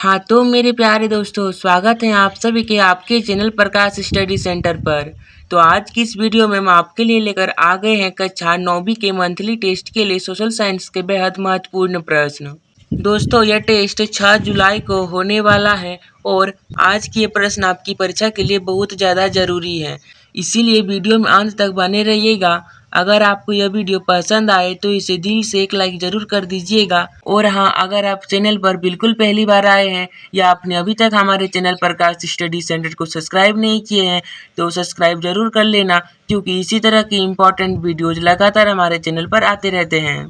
हाँ तो मेरे प्यारे दोस्तों, स्वागत है आप सभी के आपके चैनल प्रकाश स्टडी सेंटर पर। तो आज की इस वीडियो में हम आपके लिए लेकर आ गए हैं कक्षा 9वीं के मंथली टेस्ट के लिए सोशल साइंस के बेहद महत्वपूर्ण प्रश्न। दोस्तों यह टेस्ट 6 जुलाई को होने वाला है और आज के ये प्रश्न आपकी परीक्षा के लिए बहुत ज़्यादा ज़रूरी है, इसीलिए वीडियो में अंत तक बने रहिएगा। अगर आपको यह वीडियो पसंद आए तो इसे दिल से एक लाइक जरूर कर दीजिएगा। और हाँ, अगर आप चैनल पर बिल्कुल पहली बार आए हैं या आपने अभी तक हमारे चैनल प्रकाश स्टडी सेंटर को सब्सक्राइब नहीं किए हैं तो सब्सक्राइब जरूर कर लेना, क्योंकि इसी तरह की इम्पोर्टेंट वीडियोज लगातार हमारे चैनल पर आते रहते हैं।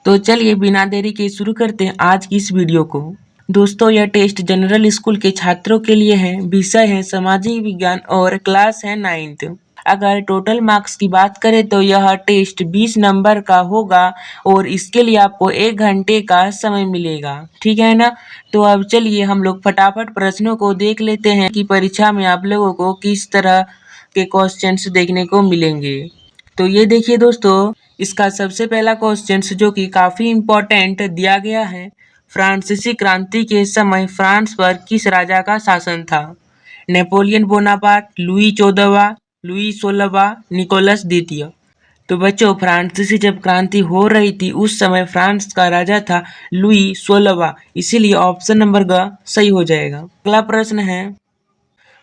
तो चलिए बिना देरी के शुरू करते हैं आज की इस वीडियो को। दोस्तों यह टेस्ट जनरल स्कूल के छात्रों के लिए है, विषय है सामाजिक विज्ञान और क्लास है 9th। अगर टोटल मार्क्स की बात करें तो यह टेस्ट 20 नंबर का होगा और इसके लिए आपको 1 घंटे का समय मिलेगा, ठीक है ना। तो अब चलिए हम लोग फटाफट प्रश्नों को देख लेते हैं कि परीक्षा में आप लोगों को किस तरह के क्वेश्चंस देखने को मिलेंगे। तो ये देखिए दोस्तों, इसका सबसे पहला क्वेश्चन जो कि काफी इम्पोर्टेंट दिया गया है, फ्रांसीसी क्रांति के समय फ्रांस पर किस राजा का शासन था? नेपोलियन बोनापार्ट, लुई 14वां, लुई 16वां, निकोलस द्वितीय। तो बच्चों फ्रांसीसी जब क्रांति हो रही थी उस समय फ्रांस का राजा था लुई 16वां, इसीलिए ऑप्शन नंबर ग सही हो जाएगा। अगला प्रश्न है,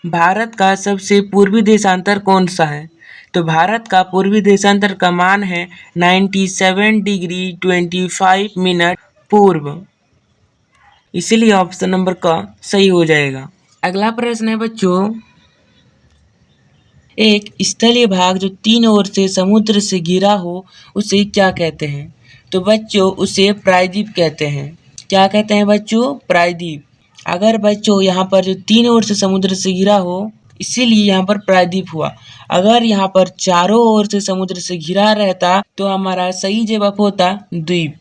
भारत का सबसे पूर्वी देशांतर कौन सा है? तो भारत का पूर्वी देशांतर का मान है 97 डिग्री 25 मिनट पूर्व, इसीलिए ऑप्शन नंबर का सही हो जाएगा। अगला प्रश्न है बच्चों, एक स्थलीय भाग जो 3 ओर से समुद्र से घिरा हो उसे क्या कहते हैं? तो बच्चों उसे प्रायद्वीप कहते हैं। क्या कहते हैं बच्चों? प्रायद्वीप। अगर बच्चों यहाँ पर जो 3 ओर से समुद्र से घिरा हो इसीलिए यहाँ पर प्रायद्वीप हुआ। अगर यहाँ पर चारों ओर से समुद्र से घिरा रहता तो हमारा सही जवाब होता द्वीप।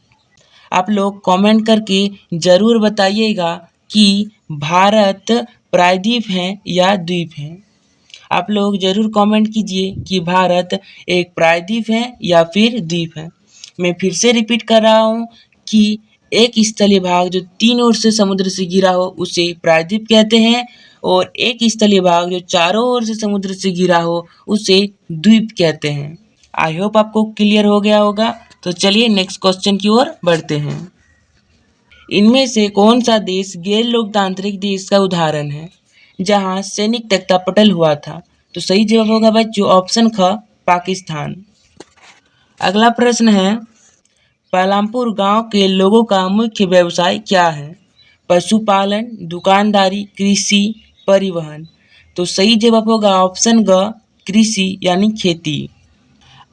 आप लोग कमेंट करके जरूर बताइएगा कि भारत प्रायद्वीप है या द्वीप है। आप लोग जरूर कमेंट कीजिए कि भारत एक प्रायद्वीप है या फिर द्वीप है। मैं फिर से रिपीट कर रहा हूँ कि एक स्थलीय भाग जो 3 ओर से समुद्र से घिरा हो उसे प्रायद्वीप कहते हैं और एक स्थलीय भाग जो चारों ओर से समुद्र से घिरा हो उसे द्वीप कहते हैं। आई होप आपको क्लियर हो गया होगा। तो चलिए नेक्स्ट क्वेश्चन की ओर बढ़ते हैं। इनमें से कौन सा देश गैर लोकतांत्रिक देश का उदाहरण है जहां सैनिक तख्तापटल हुआ था? तो सही जवाब होगा बच्चों ऑप्शन ख, पाकिस्तान। अगला प्रश्न है, पालमपुर गांव के लोगों का मुख्य व्यवसाय क्या है? पशुपालन, दुकानदारी, कृषि, परिवहन। तो सही जवाब होगा ऑप्शन ग, कृषि यानी खेती।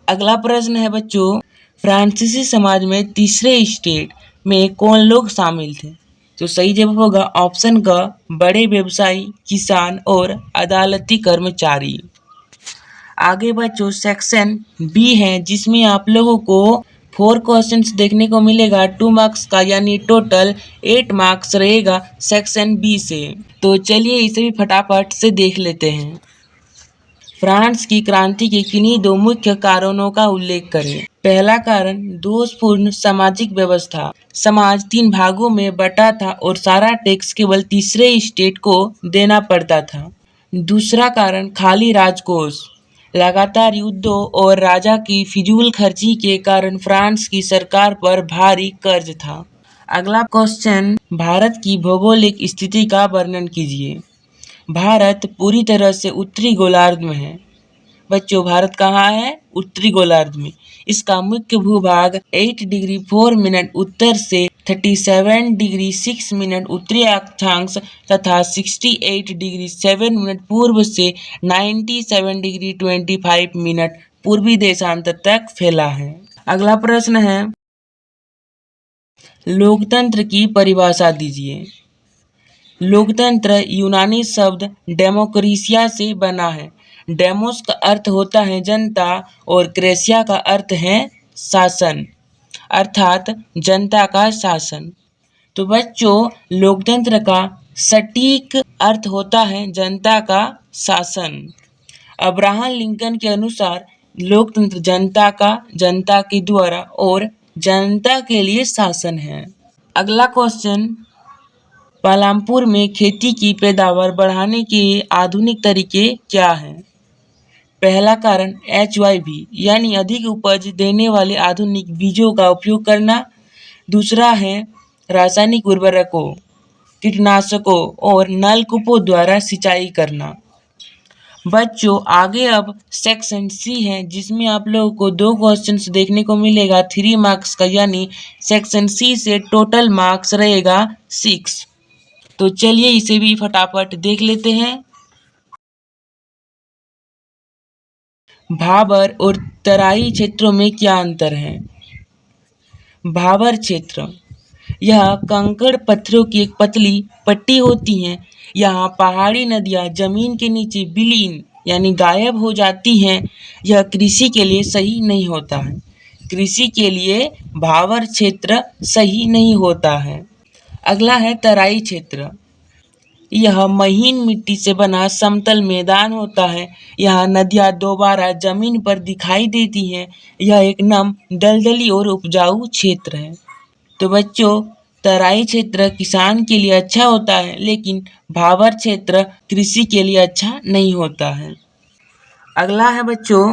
अगला प्रश्न है बच्चों, फ्रांसीसी समाज में तीसरे स्टेट में कौन लोग शामिल थे? तो सही जवाब होगा ऑप्शन ग, बड़े व्यवसायी, किसान और अदालती कर्मचारी। आगे बच्चों सेक्शन बी है जिसमें आप लोगों को 4 क्वेश्चंस देखने को मिलेगा 2 मार्क्स का, यानी टोटल 8 मार्क्स रहेगा सेक्शन बी से। तो चलिए इसे भी फटाफट से देख लेते हैं। फ्रांस की क्रांति के किन्हीं 2 मुख्य कारणों का उल्लेख करें। पहला कारण दोषपूर्ण सामाजिक व्यवस्था, समाज 3 भागों में बटा था और सारा टैक्स केवल तीसरे स्टेट को देना पड़ता था। दूसरा कारण खाली राजकोष, लगातार युद्धों और राजा की फिजूल खर्ची के कारण फ्रांस की सरकार पर भारी कर्ज था। अगला क्वेश्चन, भारत की भौगोलिक स्थिति का वर्णन कीजिए। भारत पूरी तरह से उत्तरी गोलार्ध में है। बच्चों भारत कहाँ है? उत्तरी गोलार्ध में। इसका मुख्य भूभाग 8 डिग्री 4 मिनट उत्तर से 37 डिग्री 6 मिनट उत्तरी अक्षांश तथा 68 डिग्री 7 मिनट पूर्व से 97 डिग्री 25 मिनट पूर्वी देशांतर तक फैला है। अगला प्रश्न है, लोकतंत्र की परिभाषा दीजिए। लोकतंत्र यूनानी शब्द डेमोक्रेसिया से बना है। डेमोस का अर्थ होता है जनता और क्रेसिया का अर्थ है शासन, अर्थात जनता का शासन। तो बच्चों लोकतंत्र का सटीक अर्थ होता है जनता का शासन। अब्राहम लिंकन के अनुसार लोकतंत्र जनता का, जनता के द्वारा और जनता के लिए शासन है। अगला क्वेश्चन, पालमपुर में खेती की पैदावार बढ़ाने के आधुनिक तरीके क्या हैं? पहला कारण HYV यानी अधिक उपज देने वाले आधुनिक बीजों का उपयोग करना। दूसरा है रासायनिक उर्वरकों, कीटनाशकों और नलकूपों द्वारा सिंचाई करना। बच्चों आगे अब सेक्शन सी है जिसमें आप लोगों को 2 क्वेश्चंस देखने को मिलेगा 3 मार्क्स का, यानी सेक्शन सी से टोटल मार्क्स रहेगा 6। तो चलिए इसे भी फटाफट देख लेते हैं। भाबर और तराई क्षेत्रों में क्या अंतर है? भाबर क्षेत्र यह कंकड़ पत्थरों की एक पतली पट्टी होती है। यहाँ पहाड़ी नदियाँ जमीन के नीचे विलीन यानी गायब हो जाती हैं। यह कृषि के लिए सही नहीं होता है। कृषि के लिए भाबर क्षेत्र सही नहीं होता है। अगला है तराई क्षेत्र। यह महीन मिट्टी से बना समतल मैदान होता है। यहाँ नदियाँ दोबारा जमीन पर दिखाई देती हैं। यह एक नम, दलदली और उपजाऊ क्षेत्र है। तो बच्चों तराई क्षेत्र किसान के लिए अच्छा होता है, लेकिन भाबर क्षेत्र कृषि के लिए अच्छा नहीं होता है। अगला है बच्चों,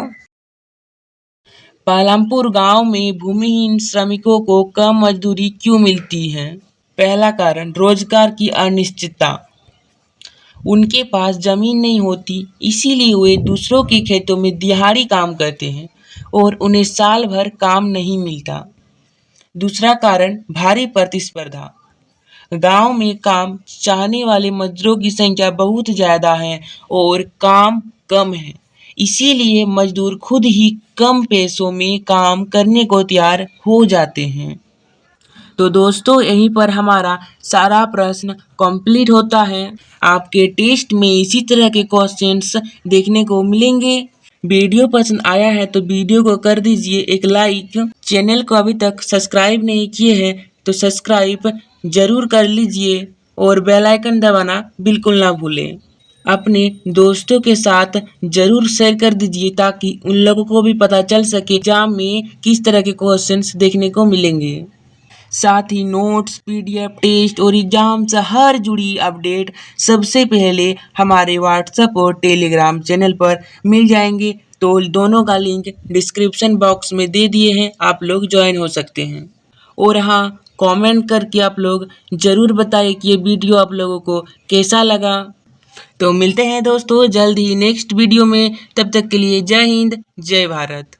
पालमपुर गांव में भूमिहीन श्रमिकों को कम मजदूरी क्यों मिलती है? पहला कारण रोजगार की अनिश्चितता। उनके पास जमीन नहीं होती, इसीलिए वे दूसरों के खेतों में दिहाड़ी काम करते हैं और उन्हें साल भर काम नहीं मिलता। दूसरा कारण भारी प्रतिस्पर्धा। गांव में काम चाहने वाले मजदूरों की संख्या बहुत ज़्यादा है और काम कम है, इसीलिए मजदूर खुद ही कम पैसों में काम करने को तैयार हो जाते हैं। तो दोस्तों यहीं पर हमारा सारा प्रश्न कंप्लीट होता है। आपके टेस्ट में इसी तरह के क्वेश्चंस देखने को मिलेंगे। वीडियो पसंद आया है तो वीडियो को कर दीजिए एक लाइक। चैनल को अभी तक सब्सक्राइब नहीं किए हैं तो सब्सक्राइब जरूर कर लीजिए और बेल आइकन दबाना बिल्कुल ना भूलें। अपने दोस्तों के साथ जरूर शेयर कर दीजिए ताकि उन लोगों को भी पता चल सके एग्जाम में किस तरह के क्वेश्चंस देखने को मिलेंगे। साथ ही नोट्स, PDF, टेस्ट और एग्जाम से हर जुड़ी अपडेट सबसे पहले हमारे व्हाट्सएप और टेलीग्राम चैनल पर मिल जाएंगे। तो दोनों का लिंक डिस्क्रिप्शन बॉक्स में दे दिए हैं, आप लोग ज्वाइन हो सकते हैं। और हाँ, कमेंट करके आप लोग ज़रूर बताइए कि ये वीडियो आप लोगों को कैसा लगा। तो मिलते हैं दोस्तों जल्द ही नेक्स्ट वीडियो में, तब तक के लिए जय हिंद, जय भारत।